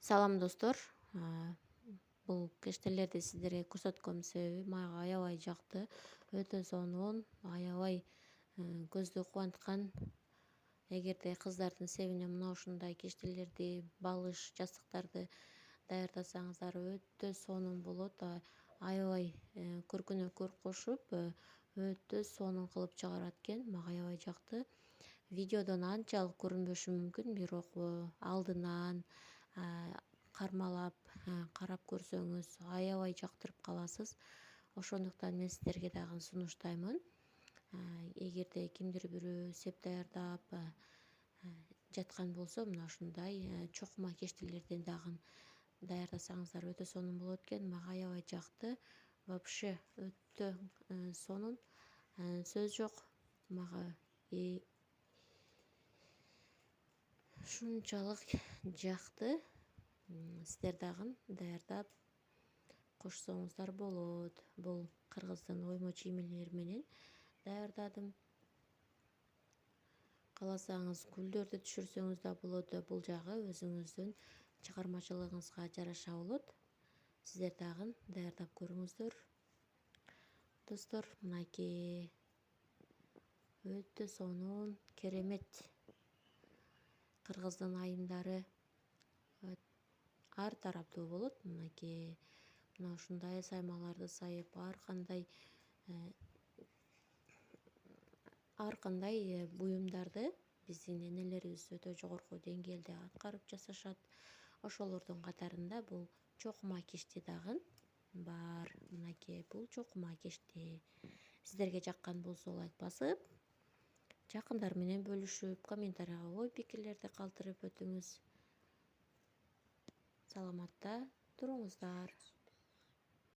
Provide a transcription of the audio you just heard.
Салам достор. Бул кештелерди сиздерге көрсөткөнүн себеби мага аябай жакты. Өтө сонун, аябай көздү кубанткан. Эгерде кыздардын себине мына ушундай кештелерди, балыш, жастыктарды даярдасаңыздар өтө сонун болот. Аябай көркүнө көрк кошуп, өтө сонун кылып чыгарат экен. Мага аябай жакты. Видеодон анчалык көрүнбөшү мүмкүн, бирок алдынан кармалап карап көрсөңүз аябай жактырып каласыз. Ошондуктан мен сиздерге дагы сунуштаймын. Эгерде кимдир бирөө сеп даярдап жаткан болсо, мына ушундай чокума кештелерден дагы даярдасаңыздар өтө сонун болот экен. Мага аябай жакты. Вообще өтө сонун. Сөз жок. Мага ушунчалык жакты. Сиздер дагы даярдап кошсоңуздар болот. Бул кыргыздын оймо чиймелери менен даярдадым. Кааласаңыз гүлдөрдү түшүрсөңүз да болот. Бул жагы өзүңүздүн чыгармачылыгыңызга жараша болот. Сиздер дагы даярдап көрүңүздөр. Достор, мынакей өтө сонун, керемет. Кыргыздын айымдары ар тараптуу болот. Мынакей мына ушундай саймаларды сайып, ар кандай буюмдарды биздин энелерибиз өтө жогорку деңгээлде аткарып жасашат. Ошолордун катарында бул чокума кешти дагы бар. Мынакей бул чокума кешти. Сиздерге жаккан болсо лайк басып, жакындар менен бөлүшүп, комментарийга ой пикирлерди калтырып өтүңүз. Саламатта туруңуздар.